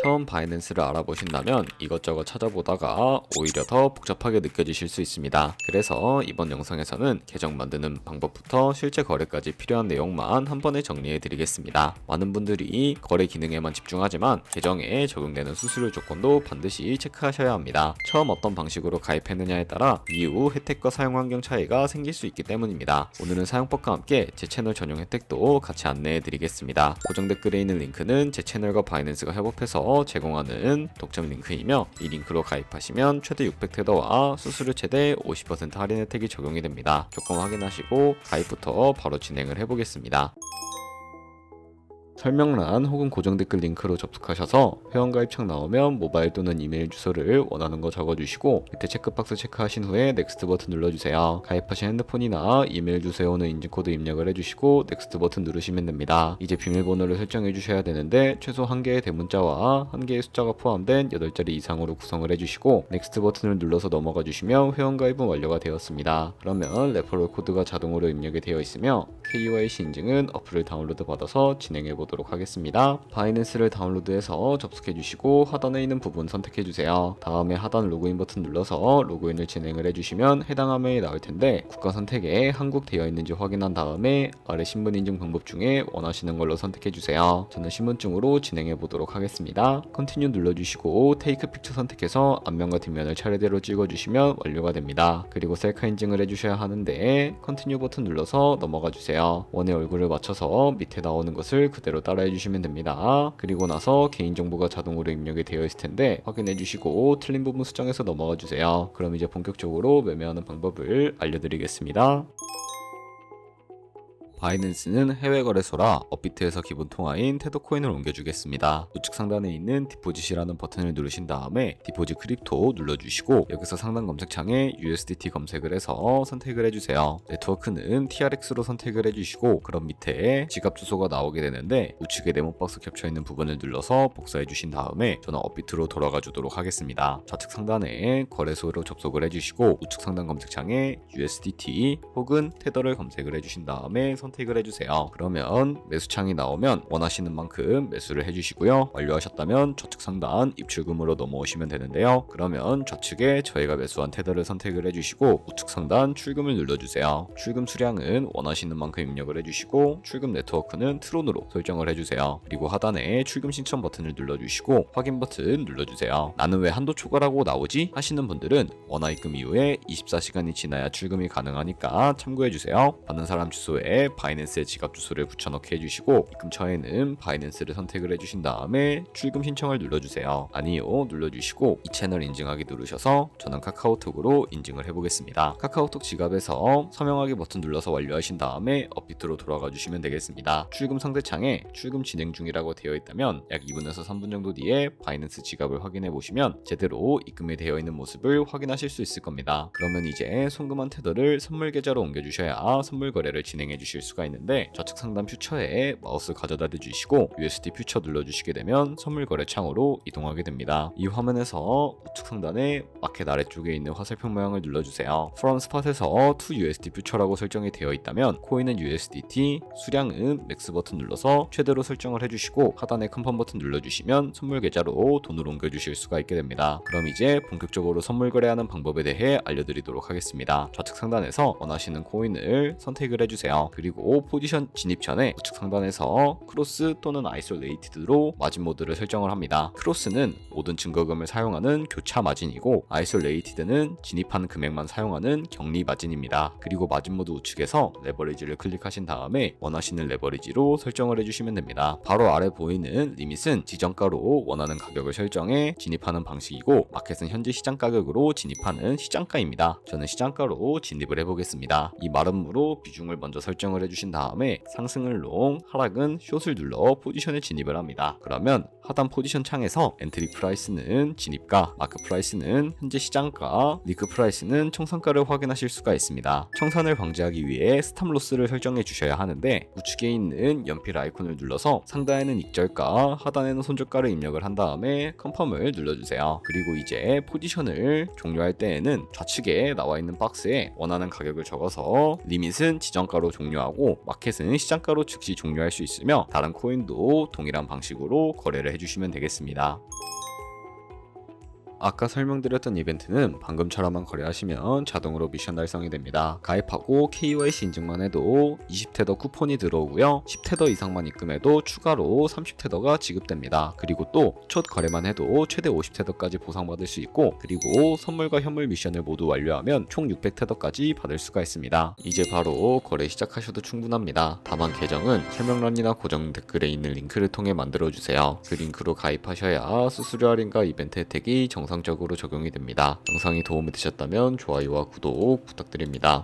처음 바이낸스를 알아보신다면 이것저것 찾아보다가 오히려 더 복잡하게 느껴지실 수 있습니다. 그래서 이번 영상에서는 계정 만드는 방법부터 실제 거래까지 필요한 내용만 한 번에 정리해 드리겠습니다. 많은 분들이 거래 기능에만 집중하지만 계정에 적용되는 수수료 조건도 반드시 체크하셔야 합니다. 처음 어떤 방식으로 가입했느냐에 따라 이후 혜택과 사용 환경 차이가 생길 수 있기 때문입니다. 오늘은 사용법과 함께 제 채널 전용 혜택도 같이 안내해 드리겠습니다. 고정 댓글에 있는 링크는 제 채널과 바이낸스가 협업해서 제공하는 독점 링크이며, 이 링크로 가입하시면 최대 600테더와 수수료 최대 50% 할인 혜택이 적용이 됩니다. 조건 확인하시고 가입부터 바로 진행을 해보겠습니다. 설명란 혹은 고정 댓글 링크로 접속하셔서 회원가입창 나오면 모바일 또는 이메일 주소를 원하는 거 적어주시고 밑에 체크박스 체크하신 후에 넥스트 버튼 눌러주세요. 가입하신 핸드폰이나 이메일 주소에 오는 인증코드 입력을 해주시고 넥스트 버튼 누르시면 됩니다. 이제 비밀번호를 설정해 주셔야 되는데 최소 1개의 대문자와 1개의 숫자가 포함된 8자리 이상으로 구성을 해주시고 넥스트 버튼을 눌러서 넘어가 주시면 회원가입은 완료가 되었습니다. 그러면 레퍼럴 코드가 자동으로 입력이 되어 있으며 KYC 인증은 어플을 다운로드 받아서 진행해 보도록 하겠습니다. 바이낸스를 다운로드해서 접속해 주시고 하단에 있는 부분 선택해 주세요. 다음에 하단 로그인 버튼 눌러서 로그인을 진행을 해주시면 해당 화면이 나올 텐데, 국가 선택에 한국 되어 있는지 확인한 다음에 아래 신분 인증 방법 중에 원하시는 걸로 선택해 주세요. 저는 신분증으로 진행해 보도록 하겠습니다. 컨티뉴 눌러주시고 테이크 픽처 선택해서 앞면과 뒷면을 차례대로 찍어주시면 완료가 됩니다. 그리고 셀카 인증을 해주셔야 하는데 컨티뉴 버튼 눌러서 넘어가 주세요. 원의 얼굴을 맞춰서 밑에 나오는 것을 그대로 따라해 주시면 됩니다. 그리고 나서 개인정보가 자동으로 입력이 되어 있을 텐데 확인해 주시고 틀린 부분 수정해서 넘어가 주세요. 그럼 이제 본격적으로 매매하는 방법을 알려드리겠습니다. 바이낸스는 해외 거래소라 업비트에서 기본 통화인 테더 코인을 옮겨주겠습니다. 우측 상단에 있는 디포짓이라는 버튼을 누르신 다음에 디포짓 크립토 눌러주시고 여기서 상단 검색창에 USDT 검색을 해서 선택을 해주세요. 네트워크는 TRX로 선택을 해주시고 그럼 밑에 지갑 주소가 나오게 되는데 우측에 네모박스 겹쳐있는 부분을 눌러서 복사해 주신 다음에 저는 업비트로 돌아가 주도록 하겠습니다. 좌측 상단에 거래소로 접속을 해주시고 우측 상단 검색창에 USDT 혹은 테더를 검색을 해주신 다음에 선택을 해주세요. 그러면 매수창이 나오면 원하시는 만큼 매수를 해주시고요. 완료하셨다면 좌측 상단 입출금으로 넘어오시면 되는데요. 그러면 좌측에 저희가 매수한 테더를 선택을 해주시고 우측 상단 출금을 눌러주세요. 출금 수량은 원하시는 만큼 입력을 해주시고 출금 네트워크는 트론으로 설정을 해주세요. 그리고 하단에 출금 신청 버튼을 눌러주시고 확인 버튼 눌러주세요. 나는 왜 한도 초과라고 나오지? 하시는 분들은 원화 입금 이후에 24시간이 지나야 출금이 가능하니까 참고해주세요. 받는 사람 주소에 바이낸스의 지갑 주소를 붙여넣기 해주시고 입금처에는 바이낸스를 선택을 해주신 다음에 출금 신청을 눌러주세요. 아니요 눌러주시고 이 채널 인증하기 누르셔서 저는 카카오톡으로 인증을 해보겠습니다. 카카오톡 지갑에서 서명하기 버튼 눌러서 완료하신 다음에 업비트로 돌아가 주시면 되겠습니다. 출금 상대창에 출금 진행 중이라고 되어 있다면 약 2분에서 3분 정도 뒤에 바이낸스 지갑을 확인해 보시면 제대로 입금이 되어 있는 모습을 확인하실 수 있을 겁니다. 그러면 이제 송금한 테더를 선물 계좌로 옮겨주셔야 선물 거래를 진행해 주실 수가 있는데, 좌측 상단 퓨처에 마우스 가져다 대주시고 USD 퓨처 눌러주시게 되면 선물 거래 창으로 이동하게 됩니다. 이 화면에서 우측 상단에 마켓 아래쪽에 있는 화살표 모양을 눌러주세요. From Spot에서 to USD 퓨처라고 설정이 되어 있다면 코인은 USDT, 수량은 맥스 버튼 눌러서 최대로 설정을 해주시고 하단에 컨펌 버튼 눌러주시면 선물 계좌로 돈을 옮겨주실 수가 있게 됩니다. 그럼 이제 본격적으로 선물 거래하는 방법에 대해 알려드리도록 하겠습니다. 좌측 상단에서 원하시는 코인을 선택을 해주세요. 그리고 포지션 진입 전에 우측 상단에서 크로스 또는 아이솔레이티드로 마진 모드를 설정을 합니다. 크로스는 모든 증거금을 사용하는 교차 마진이고 아이솔레이티드는 진입한 금액만 사용하는 격리 마진입니다. 그리고 마진 모드 우측에서 레버리지를 클릭하신 다음에 원하시는 레버리지로 설정을 해주시면 됩니다. 바로 아래 보이는 리밋은 지정가로 원하는 가격을 설정해 진입하는 방식이고 마켓은 현재 시장 가격으로 진입하는 시장가입니다. 저는 시장가로 진입을 해보겠습니다. 이 마름으로 비중을 먼저 설정을 해주신 다음에 상승은 롱, 하락은 숏을 눌러 포지션에 진입을 합니다. 그러면 하단 포지션 창에서 엔트리 프라이스는 진입가, 마크 프라이스는 현재 시장가, 리크 프라이스는 청산가를 확인하실 수가 있습니다. 청산을 방지하기 위해 스탑 로스를 설정해 주셔야 하는데 우측에 있는 연필 아이콘을 눌러서 상단에는 익절가, 하단에는 손절가를 입력을 한 다음에 컨펌을 눌러주세요. 그리고 이제 포지션을 종료할 때에는 좌측에 나와 있는 박스에 원하는 가격을 적어서 리밋은 지정가로 종료하고 가능하고 마켓은 시장가로 즉시 종료할 수 있으며 다른 코인도 동일한 방식으로 거래를 해주시면 되겠습니다. 아까 설명드렸던 이벤트는 방금처럼만 거래하시면 자동으로 미션 달성이 됩니다. 가입하고 KYC 인증만 해도 20테더 쿠폰이 들어오고요. 10테더 이상만 입금해도 추가로 30테더가 지급됩니다. 그리고 또 첫 거래만 해도 최대 50테더까지 보상받을 수 있고, 그리고 선물과 현물 미션을 모두 완료하면 총 600테더까지 받을 수가 있습니다. 이제 바로 거래 시작하셔도 충분합니다. 다만 계정은 설명란이나 고정 댓글에 있는 링크를 통해 만들어주세요. 그 링크로 가입하셔야 수수료 할인과 이벤트 혜택이 정상적으로 적용이 됩니다. 영상이 도움이 되셨다면 좋아요와 구독 부탁드립니다.